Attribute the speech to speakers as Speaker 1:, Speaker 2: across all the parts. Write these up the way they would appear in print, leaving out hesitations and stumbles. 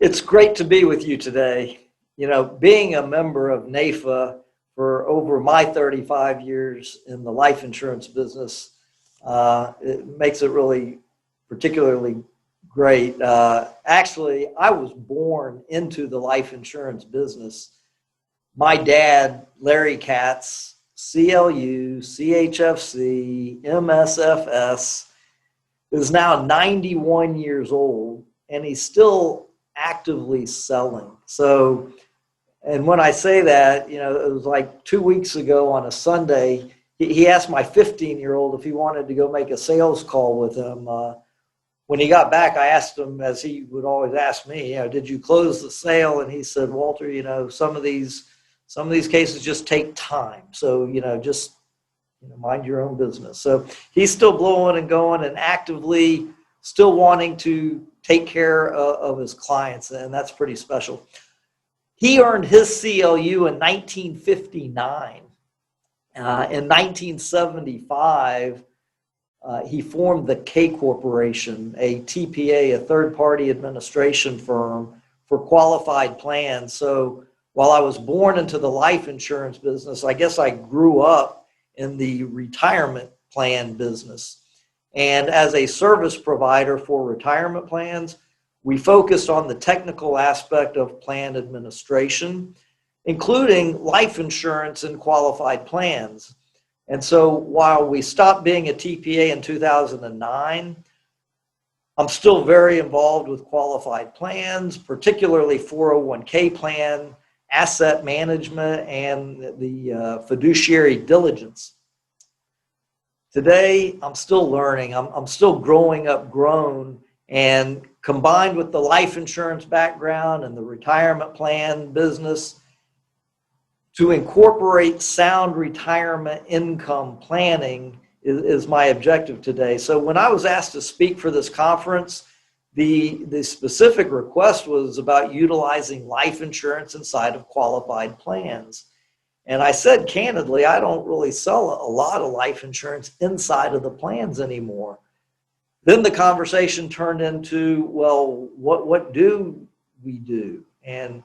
Speaker 1: It's great to be with you today. You know, being a member of NAFA for over my 35 years in the life insurance business, it makes it really particularly great. Actually, I was born into the life insurance business. My dad, Larry Katz, CLU, CHFC, MSFS, is now 91 years old, and he's still actively selling. So, and when I say that, you know, it was like 2 weeks ago on a Sunday, he asked my 15-year-old if he wanted to go make a sales call with him. When he got back, I asked him, as he would always ask me, you know, did you close the sale? And he said, Walter, you know, some of these cases just take time. So, you know, just mind your own business. So he's still blowing and going and actively still wanting to take care of his clients, and that's pretty special. He earned his CLU in 1959. In 1975, he formed the K Corporation, a TPA, a third-party administration firm for qualified plans. So while I was born into the life insurance business, I guess I grew up in the retirement plan business. And as a service provider for retirement plans, we focused on the technical aspect of plan administration, including life insurance and qualified plans. And so while we stopped being a TPA in 2009, I'm still very involved with qualified plans, particularly 401k plan, asset management, and the fiduciary diligence. Today, I'm still learning. I'm still growing up grown, and combined with the life insurance background and the retirement plan business, to incorporate sound retirement income planning is my objective today. So when I was asked to speak for this conference, the specific request was about utilizing life insurance inside of qualified plans. And I said candidly, I don't really sell a lot of life insurance inside of the plans anymore. Then the conversation turned into, well, what do we do? And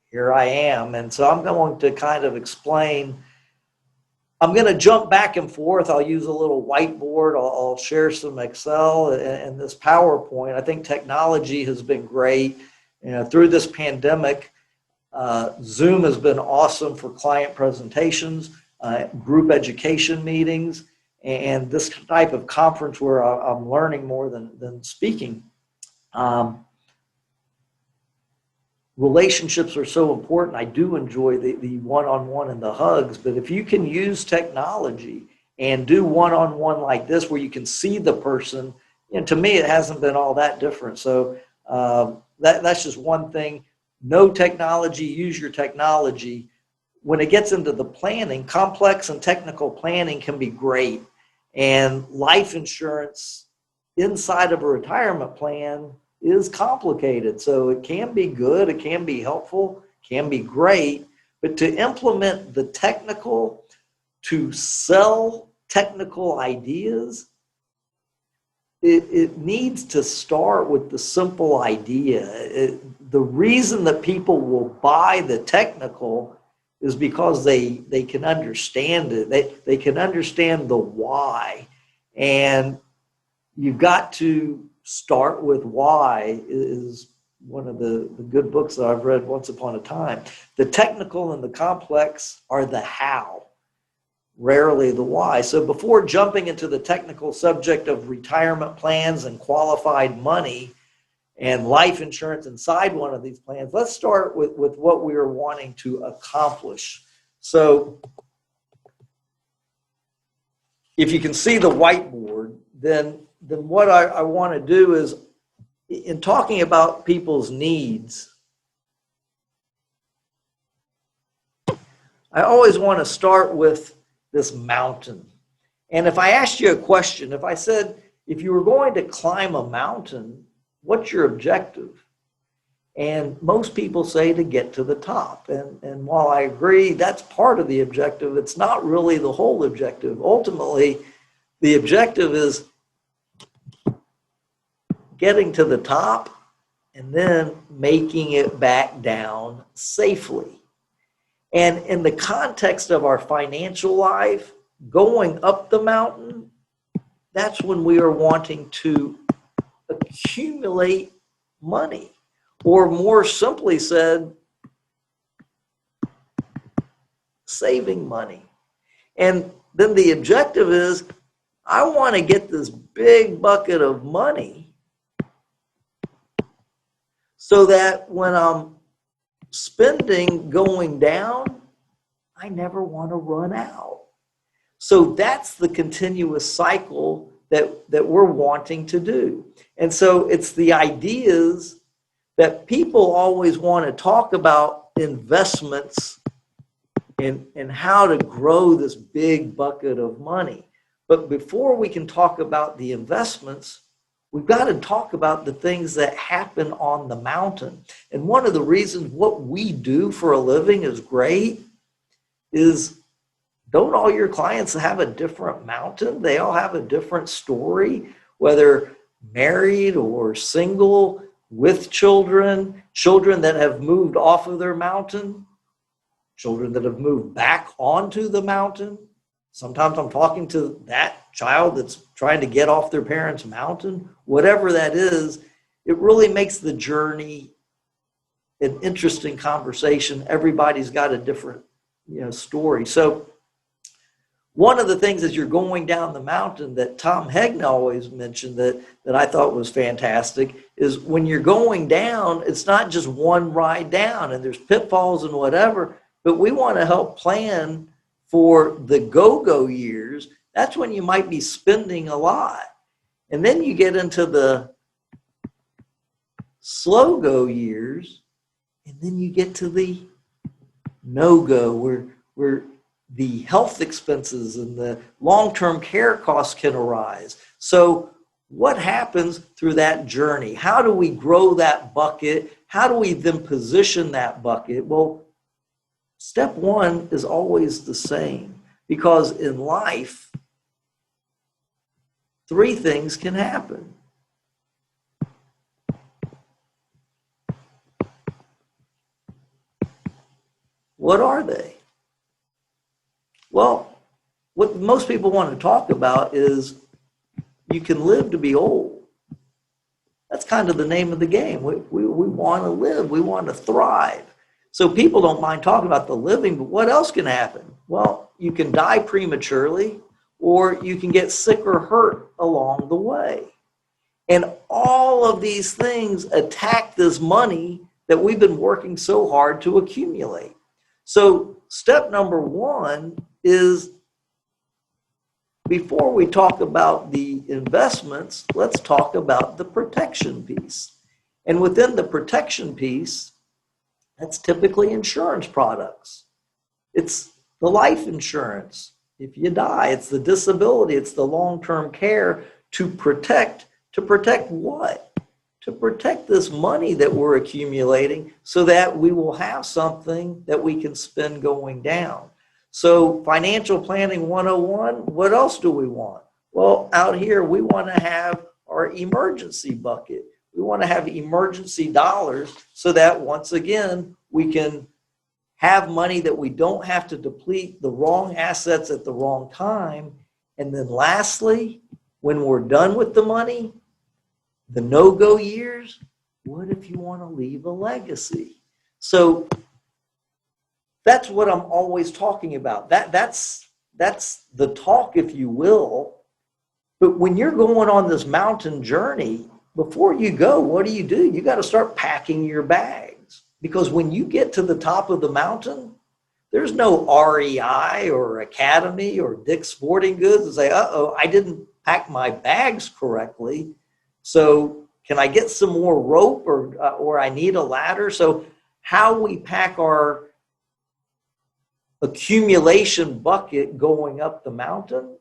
Speaker 1: here I am. And so I'm going to kind of explain. I'm going to jump back and forth. I'll use a little whiteboard. I'll share some Excel and this PowerPoint. I think technology has been great. You know, through this pandemic, Zoom has been awesome for client presentations, group education meetings, and this type of conference where I'm learning more than speaking. Relationships are so important. I do enjoy the one-on-one and the hugs, but if you can use technology and do one-on-one like this where you can see the person, and to me it hasn't been all that different. So that's just one thing. No technology, use your technology. When it gets into the planning, complex and technical planning can be great. And life insurance inside of a retirement plan is complicated. So it can be good, it can be helpful, can be great, but to implement the technical, to sell technical ideas, it needs to start with the simple idea. The reason that people will buy the technical is because they can understand it. They can understand the why. And you've got to start with why is one of the good books that I've read once upon a time. The technical and the complex are the how, rarely the why. So before jumping into the technical subject of retirement plans and qualified money and life insurance inside one of these plans, let's start with what we are wanting to accomplish. So if you can see the whiteboard, then what I want to do is, in talking about people's needs, I always want to start with this mountain. And if I asked you a question, if I said, if you were going to climb a mountain, what's your objective? And most people say to get to the top. And while I agree that's part of the objective, it's not really the whole objective. Ultimately, the objective is getting to the top and then making it back down safely. And in the context of our financial life, going up the mountain, that's when we are wanting to accumulate money. Or more simply said, saving money. And then the objective is, I want to get this big bucket of money so that when I'm spending going down, I never want to run out. So that's the continuous cycle that we're wanting to do. And so it's the ideas that people always want to talk about investments and how to grow this big bucket of money. But before we can talk about the investments, we've got to talk about the things that happen on the mountain. And one of the reasons what we do for a living is great is, don't all your clients have a different mountain? They all have a different story, whether married or single, with children, children that have moved off of their mountain, children that have moved back onto the mountain. Sometimes I'm talking to that child that's trying to get off their parents' mountain. Whatever that is, it really makes the journey an interesting conversation. Everybody's got a different, story. So one of the things as you're going down the mountain that Tom Hegna always mentioned that I thought was fantastic is when you're going down, it's not just one ride down and there's pitfalls and whatever, but we want to help plan for the go-go years. That's when you might be spending a lot. And then you get into the slow-go years, and then you get to the no-go where the health expenses and the long-term care costs can arise. So what happens through that journey? How do we grow that bucket? How do we then position that bucket? Well, step one is always the same, because in life, three things can happen. What are they? Well, what most people want to talk about is you can live to be old. That's kind of the name of the game. We want to live. We want to thrive. So people don't mind talking about the living, but what else can happen? Well, you can die prematurely, or you can get sick or hurt along the way. And all of these things attack this money that we've been working so hard to accumulate. So step number one is, before we talk about the investments, let's talk about the protection piece. And within the protection piece, that's typically insurance products. It's the life insurance. If you die, it's the disability, it's the long-term care to protect what? To protect this money that we're accumulating so that we will have something that we can spend going down. So financial planning 101, what else do we want? Well, out here, we want to have our emergency bucket. We want to have emergency dollars so that, once again, we can have money that we don't have to deplete the wrong assets at the wrong time. And then lastly, when we're done with the money, the no-go years, what if you want to leave a legacy? So that's what I'm always talking about. That's the talk, if you will. But when you're going on this mountain journey, before you go, what do? You got to start packing your bags. Because when you get to the top of the mountain, there's no REI or Academy or Dick's Sporting Goods and say, uh-oh, I didn't pack my bags correctly. So can I get some more rope or I need a ladder? So how we pack our accumulation bucket going up the mountain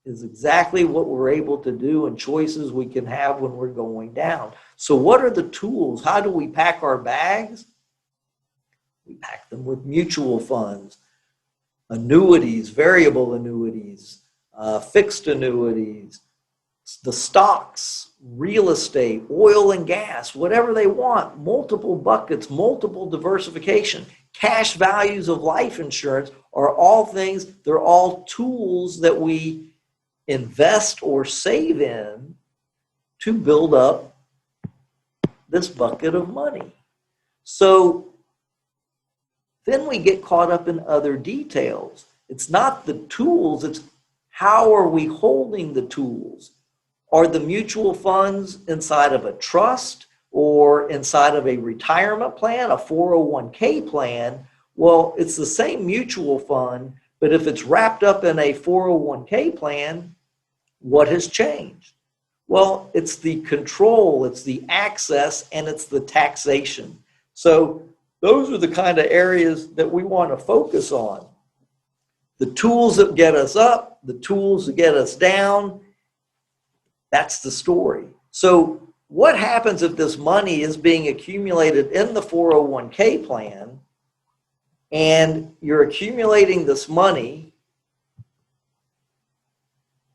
Speaker 1: is exactly what we're able to do and choices we can have when we're going down. So what are the tools? How do we pack our bags? We pack them with mutual funds, annuities, variable annuities, fixed annuities, the stocks, real estate, oil and gas, whatever they want, multiple buckets, multiple diversification. Cash values of life insurance are all things, they're all tools that we invest or save in to build up this bucket of money. So then we get caught up in other details. It's not the tools, it's how are we holding the tools? Are the mutual funds inside of a trust or inside of a retirement plan, a 401k plan? Well, it's the same mutual fund, but if it's wrapped up in a 401k plan, what has changed? Well, it's the control, it's the access, and it's the taxation. So those are the kind of areas that we want to focus on. The tools that get us up, the tools that get us down, that's the story. So what happens if this money is being accumulated in the 401k plan and you're accumulating this money?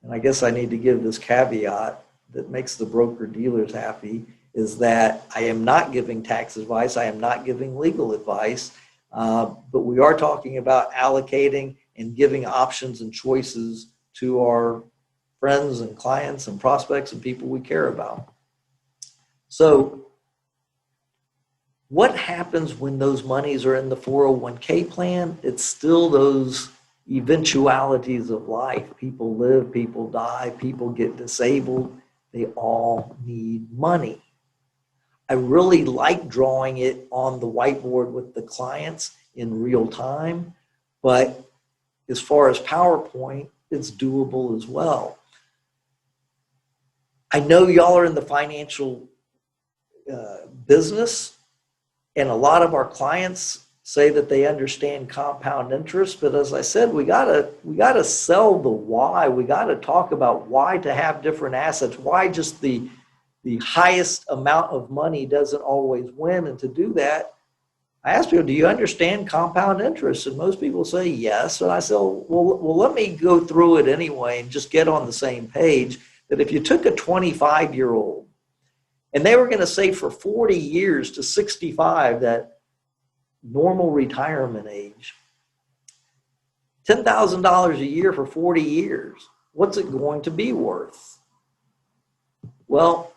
Speaker 1: And I guess I need to give this caveat that makes the broker dealers happy, is that I am not giving tax advice, I am not giving legal advice, but we are talking about allocating and giving options and choices to our friends and clients and prospects and people we care about. So what happens when those monies are in the 401k plan? It's still those eventualities of life. People live, people die, people get disabled. They all need money. I really like drawing it on the whiteboard with the clients in real time, but as far as PowerPoint, it's doable as well. I know y'all are in the financial business, and a lot of our clients say that they understand compound interest, but as I said, we gotta sell the why. We gotta talk about why to have different assets, why just the highest amount of money doesn't always win. And to do that, I ask people, do you understand compound interest? And most people say yes. And I say, well, let me go through it anyway and just get on the same page. That if you took a 25-year-old and they were going to save for 40 years to 65, that normal retirement age, $10,000 a year for 40 years, what's it going to be worth? Well,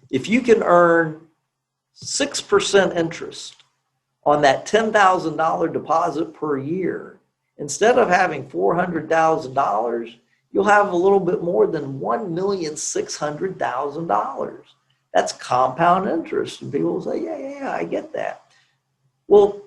Speaker 1: if you can earn 6% interest on that $10,000 deposit per year, instead of having $400,000, you'll have a little bit more than $1,600,000. That's compound interest. And people will say, yeah, I get that. Well,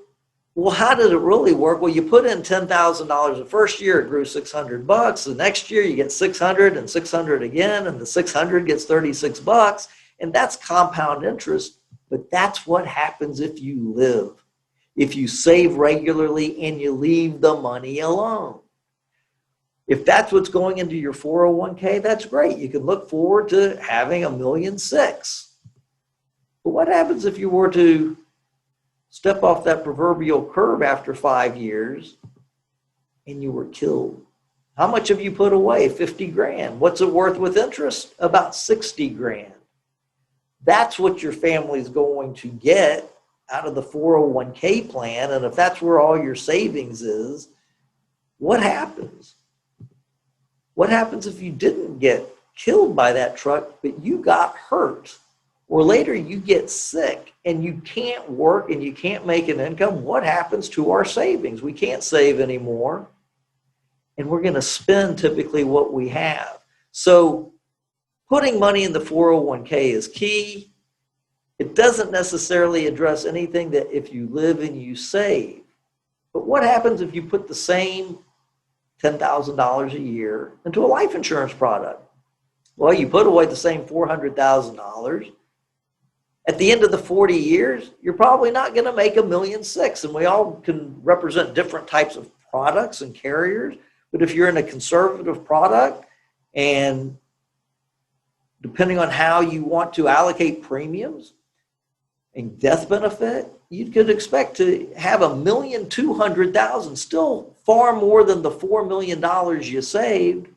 Speaker 1: how did it really work? Well, you put in $10,000 the first year, it grew $600. The next year you get 600 and 600 again, and the 600 gets $36. And that's compound interest, but that's what happens if you live. If you save regularly and you leave the money alone. If that's what's going into your 401k, that's great. You can look forward to having $1.6 million. But what happens if you were to step off that proverbial curb after 5 years and you were killed? How much have you put away? 50 grand. What's it worth with interest? About 60 grand. That's what your family's going to get out of the 401k plan. And if that's where all your savings is, what happens? What happens if you didn't get killed by that truck, but you got hurt? Or later you get sick and you can't work and you can't make an income. What happens to our savings? We can't save anymore. And we're going to spend typically what we have. So putting money in the 401k is key. It doesn't necessarily address anything that if you live and you save. But what happens if you put the same $10,000 a year into a life insurance product? Well, you put away the same $400,000. At the end of the 40 years, you're probably not going to make $1.6 million. And we all can represent different types of products and carriers. But if you're in a conservative product, and depending on how you want to allocate premiums and death benefit, you could expect to have $1,200,000, still far more than the $4 million you saved,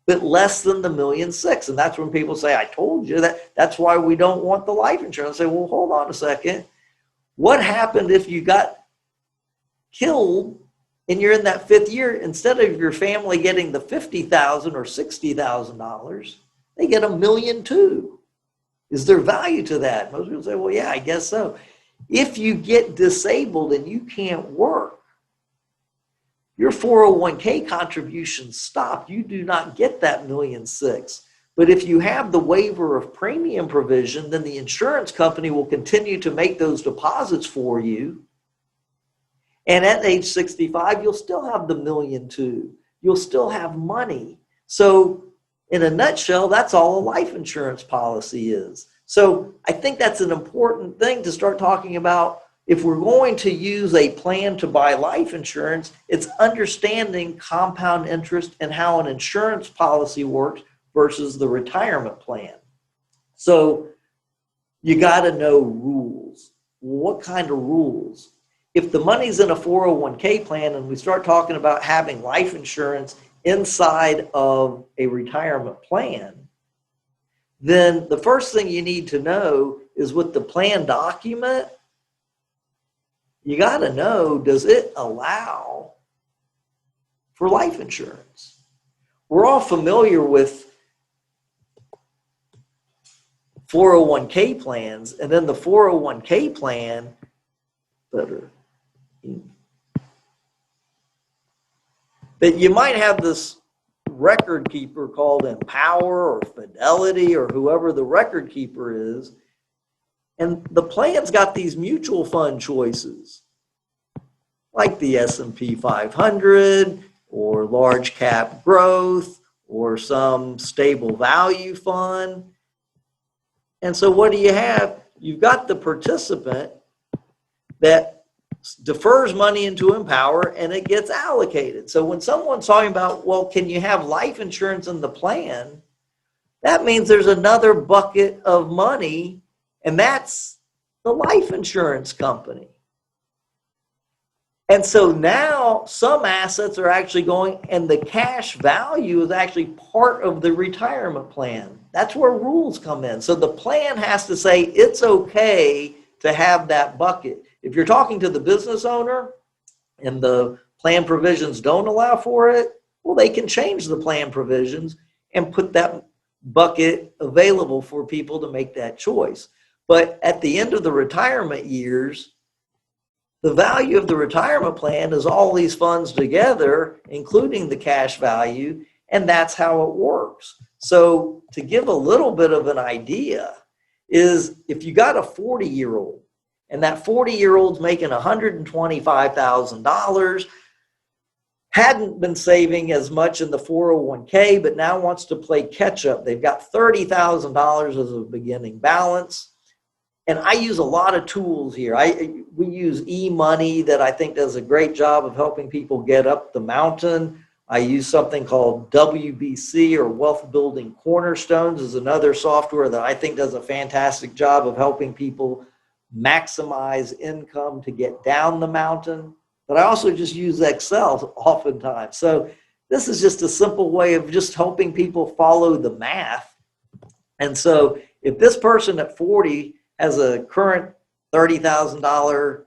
Speaker 1: but less than the $1.6 million. And that's when people say, I told you that's why we don't want the life insurance. I say, well, hold on a second. What happened if you got killed and you're in that 5th year? Instead of your family getting the $50,000 or $60,000, they get $1.2 million. Is there value to that? Most people say, well, yeah, I guess so. If you get disabled and you can't work, your 401k contributions stop. You do not get that $1.6 million. But if you have the waiver of premium provision, then the insurance company will continue to make those deposits for you. And at age 65, you'll still have the $1.2 million. You'll still have money. So in a nutshell, that's all a life insurance policy is. So I think that's an important thing to start talking about. If we're going to use a plan to buy life insurance, it's understanding compound interest and how an insurance policy works versus the retirement plan. So you got to know rules. What kind of rules? If the money's in a 401k plan and we start talking about having life insurance inside of a retirement plan, then the first thing you need to know is with the plan document, you got to know, does it allow for life insurance? We're all familiar with 401k plans, and then the 401k plan that you might have this record keeper called Empower or Fidelity or whoever the record keeper is, and the plan's got these mutual fund choices like the S&P 500 or large cap growth or some stable value fund. And so what do you have? You've got the participant that defers money into Empower and it gets allocated. So when someone's talking about, well, can you have life insurance in the plan? That means there's another bucket of money, and that's the life insurance company. And so now some assets are actually going, and the cash value is actually part of the retirement plan. That's where rules come in. So the plan has to say it's okay to have that bucket. If you're talking to the business owner and the plan provisions don't allow for it, well, they can change the plan provisions and put that bucket available for people to make that choice. But at the end of the retirement years, the value of the retirement plan is all these funds together, including the cash value, and that's how it works. So to give a little bit of an idea is if you got a 40-year-old and that 40-year-old's making $125,000, hadn't been saving as much in the 401k, but now wants to play catch up. They've got $30,000 as a beginning balance. And I use a lot of tools here. We use e-money that I think does a great job of helping people get up the mountain. I use something called WBC, or Wealth Building Cornerstones, is another software that I think does a fantastic job of helping people maximize income to get down the mountain. But I also just use Excel oftentimes. So this is just a simple way of just helping people follow the math. And so if this person at 40 has a current $30,000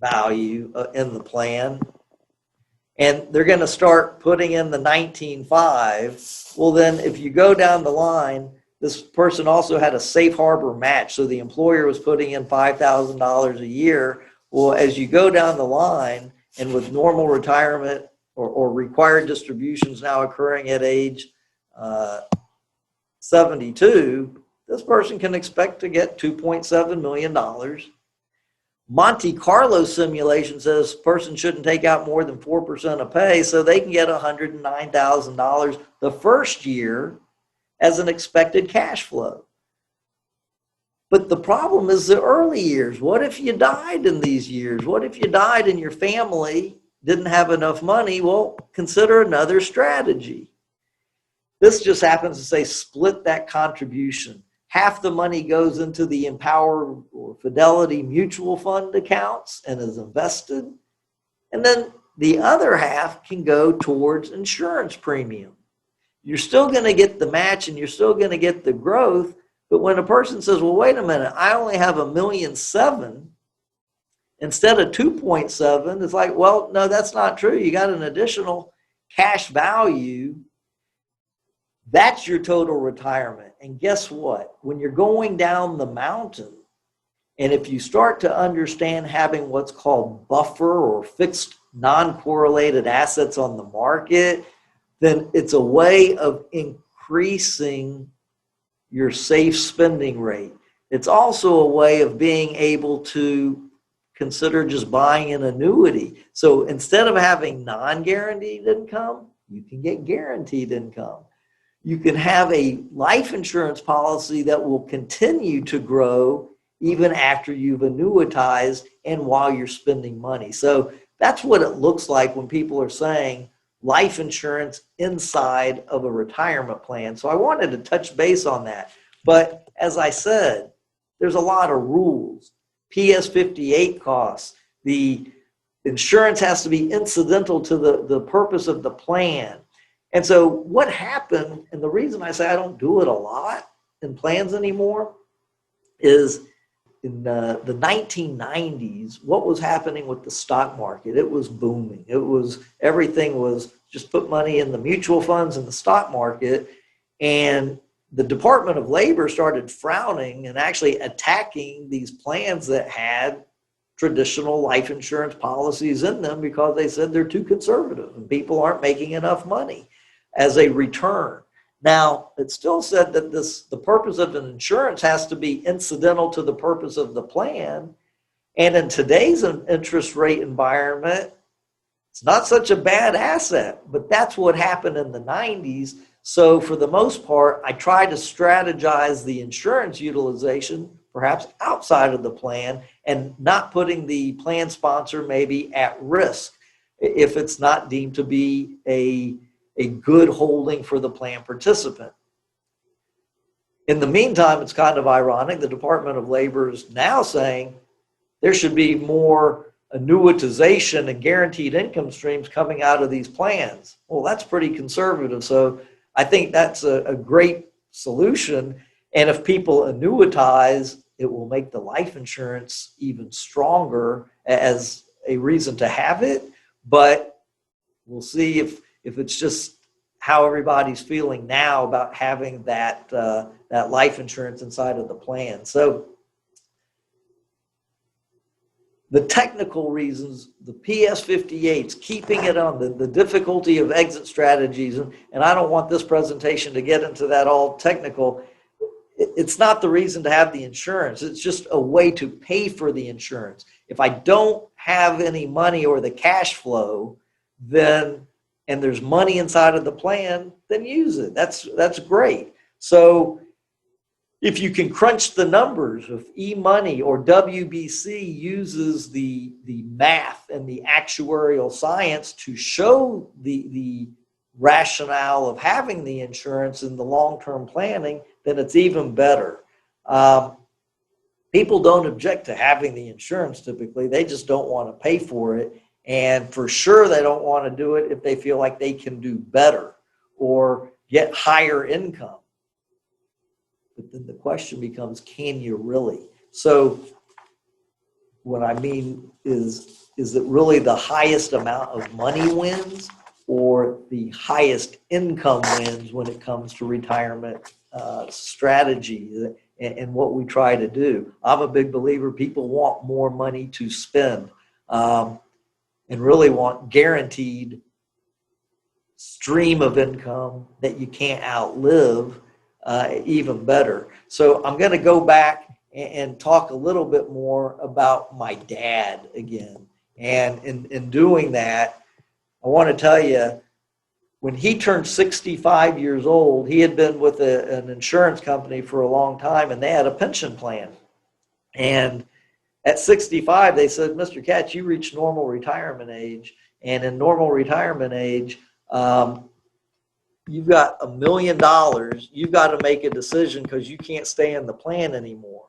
Speaker 1: value in the plan, and they're going to start putting in the 19.5, well, then if you go down the line, this person also had a safe harbor match. So the employer was putting in $5,000 a year. Well, as you go down the line, and with normal retirement or required distributions now occurring at age 72, this person can expect to get $2.7 million. Monte Carlo simulation says person shouldn't take out more than 4% of pay, so they can get $109,000 the first year as an expected cash flow. But the problem is the early years. What if you died in these years? What if you died and your family didn't have enough money? Well, consider another strategy. This just happens to say split that contribution. Half the money goes into the Empower or Fidelity mutual fund accounts and is invested. And then the other half can go towards insurance premium. You're still going to get the match and you're still going to get the growth. But when a person says, well, wait a minute, I only have $1.7 million instead of 2.7, it's like, well, no, that's not true. You got an additional cash value. That's your total retirement. And guess what? When you're going down the mountain, and if you start to understand having what's called buffer or fixed non-correlated assets on the market, then it's a way of increasing your safe spending rate. It's also a way of being able to consider just buying an annuity. So instead of having non-guaranteed income, you can get guaranteed income. You can have a life insurance policy that will continue to grow even after you've annuitized and while you're spending money. So that's what it looks like when people are saying life insurance inside of a retirement plan. So I wanted to touch base on that. But as I said, there's a lot of rules. PS 58 costs. The insurance has to be incidental to the purpose of the plan. And so what happened, and the reason I say I don't do it a lot in plans anymore, is in the 1990s, what was happening with the stock market? It was booming. Everything was just put money in the mutual funds and the stock market. And the Department of Labor started frowning and actually attacking these plans that had traditional life insurance policies in them because they said they're too conservative and people aren't making enough money as a return. Now, it still said that the purpose of an insurance has to be incidental to the purpose of the plan. And in today's interest rate environment, it's not such a bad asset, but that's what happened in the 90s. So for the most part, I try to strategize the insurance utilization, perhaps outside of the plan, and not putting the plan sponsor maybe at risk if it's not deemed to be a good holding for the plan participant. In the meantime, it's kind of ironic. The Department of Labor is now saying there should be more annuitization and guaranteed income streams coming out of these plans. Well, that's pretty conservative. So I think that's a great solution. And if people annuitize, it will make the life insurance even stronger as a reason to have it. But we'll see if it's just how everybody's feeling now about having that life insurance inside of the plan. So the technical reasons, the PS 58s, keeping it on, the difficulty of exit strategies, and I don't want this presentation to get into that all technical. It's not the reason to have the insurance. It's just a way to pay for the insurance. If I don't have any money or the cash flow, then and there's money inside of the plan, then use it. That's great. So if you can crunch the numbers, if eMoney or WBC uses the math and the actuarial science to show the rationale of having the insurance in the long-term planning, then it's even better. People don't object to having the insurance typically. They just don't want to pay for it. And for sure, they don't want to do it if they feel like they can do better or get higher income. But then the question becomes, can you really? So what I mean is it really the highest amount of money wins or the highest income wins when it comes to retirement strategy and what we try to do? I'm a big believer people want more money to spend. And really want guaranteed stream of income that you can't outlive, even better. So I'm going to go back and talk a little bit more about my dad again. And in doing that, I want to tell you, when he turned 65 years old, he had been with an insurance company for a long time, and they had a pension plan. And at 65, they said, Mr. Katz, you reached normal retirement age. And in normal retirement age, you've got $1 million. You've got to make a decision because you can't stay in the plan anymore.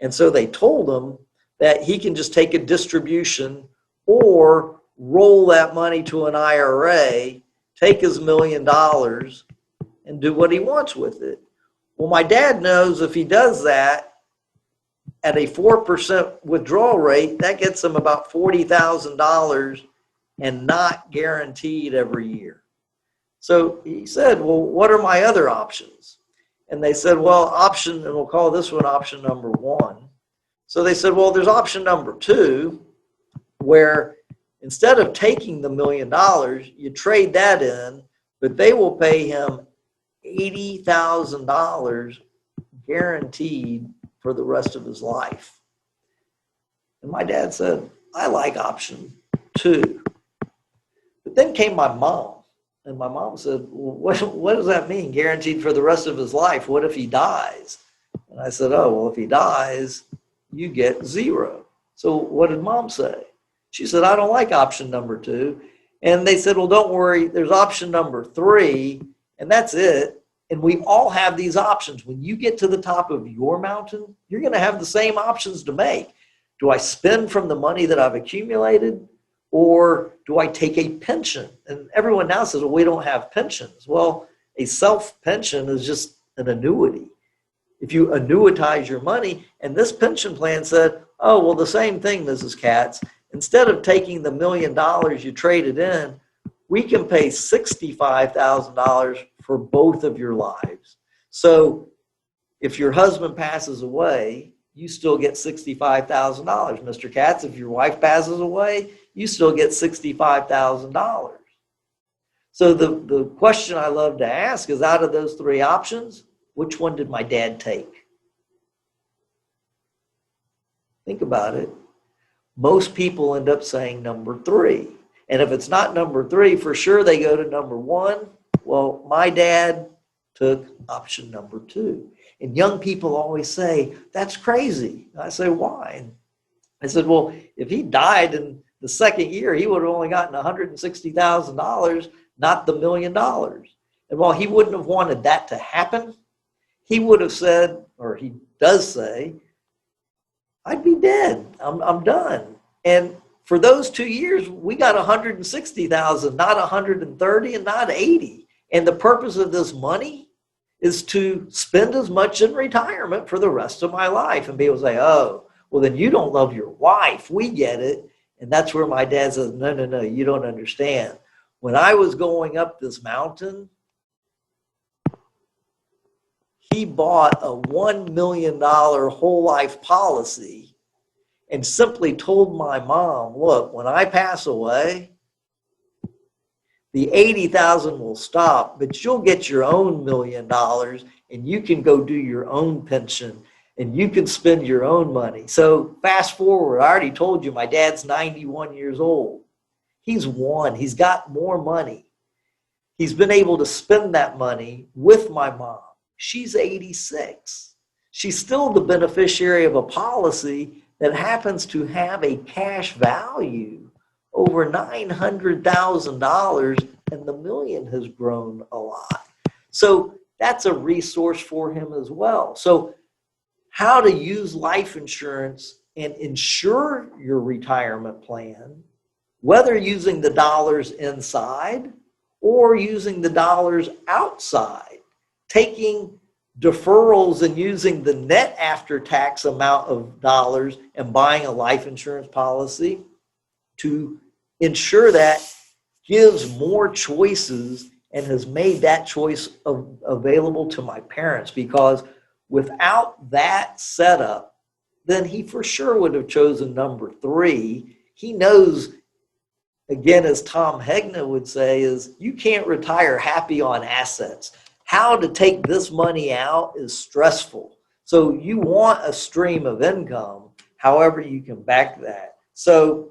Speaker 1: And so they told him that he can just take a distribution or roll that money to an IRA, take his $1 million, and do what he wants with it. Well, my dad knows if he does that at a 4% withdrawal rate, that gets him about $40,000 and not guaranteed every year. So he said, well, what are my other options? And they said, well, and we'll call this one option number 1. So they said, well, there's option number 2, where instead of taking the $1 million, you trade that in, but they will pay him $80,000 guaranteed for the rest of his life. And my dad said, I like option 2. But then came my mom. And my mom said, well, what does that mean, guaranteed for the rest of his life? What if he dies? And I said, oh, well, if he dies, you get 0. So what did mom say? She said, I don't like option number 2. And they said, well, don't worry, there's option number 3, and that's it. And we all have these options. When you get to the top of your mountain, you're going to have the same options to make. Do I spend from the money that I've accumulated? Or do I take a pension? And everyone now says, well, we don't have pensions. Well, a self-pension is just an annuity. If you annuitize your money, and this pension plan said, oh, well, the same thing, Mrs. Katz. Instead of taking the $1 million you traded in, we can pay $65,000 for both of your lives. So if your husband passes away, you still get $65,000. Mr. Katz, if your wife passes away, you still get $65,000. So the question I love to ask is, out of those 3 options, which one did my dad take? Think about it. Most people end up saying number 3. And if it's not number 3, for sure they go to number 1. Well, my dad took option number 2. And young people always say, that's crazy. I say, why? And I said, well, if he died in the second year, he would have only gotten $160,000, not the $1 million. And while he wouldn't have wanted that to happen, he would have said, or he does say, I'd be dead. I'm done. And for those 2 years, we got $160,000, not $130,000 and not $80,000. And the purpose of this money is to spend as much in retirement for the rest of my life. And people say, oh, well, then you don't love your wife. We get it. And that's where my dad says, no, you don't understand. When I was going up this mountain, he bought a $1 million whole life policy and simply told my mom, look, when I pass away, the $80,000 will stop, but you'll get your own $1 million and you can go do your own pension and you can spend your own money. So fast forward, I already told you my dad's 91 years old. He's won. He's got more money. He's been able to spend that money with my mom. She's 86. She's still the beneficiary of a policy that happens to have a cash value over $900,000, and the million has grown a lot. So that's a resource for him as well. So how to use life insurance and insure your retirement plan, whether using the dollars inside or using the dollars outside, taking deferrals and using the net after-tax amount of dollars and buying a life insurance policy to ensure that gives more choices and has made that choice available to my parents, because without that setup, then he for sure would have chosen number 3. He knows, again, as Tom Hegna would say, is you can't retire happy on assets. How to take this money out is stressful. So you want a stream of income, however you can back that. So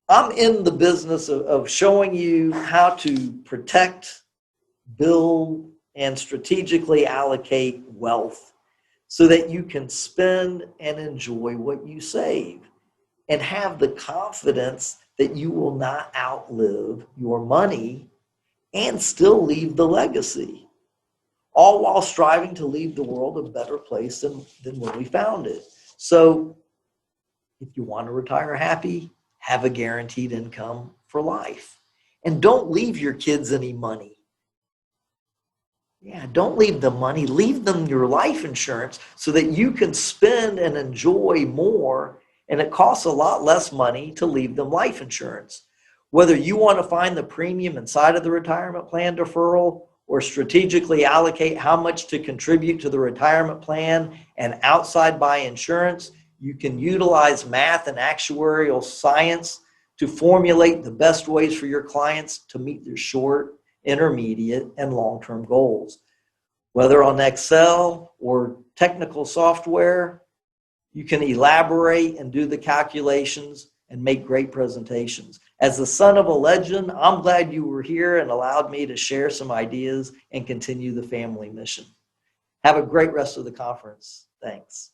Speaker 1: I'm in the business of showing you how to protect, build, and strategically allocate wealth so that you can spend and enjoy what you save and have the confidence that you will not outlive your money and still leave the legacy, all while striving to leave the world a better place than when we found it. So if you want to retire happy, have a guaranteed income for life. And don't leave your kids any money. Yeah, don't leave them money. Leave them your life insurance so that you can spend and enjoy more. And it costs a lot less money to leave them life insurance. Whether you want to find the premium inside of the retirement plan deferral or strategically allocate how much to contribute to the retirement plan and outside buy insurance, you can utilize math and actuarial science to formulate the best ways for your clients to meet their short, intermediate, and long-term goals. Whether on Excel or technical software, you can elaborate and do the calculations and make great presentations. As the son of a legend, I'm glad you were here and allowed me to share some ideas and continue the family mission. Have a great rest of the conference. Thanks.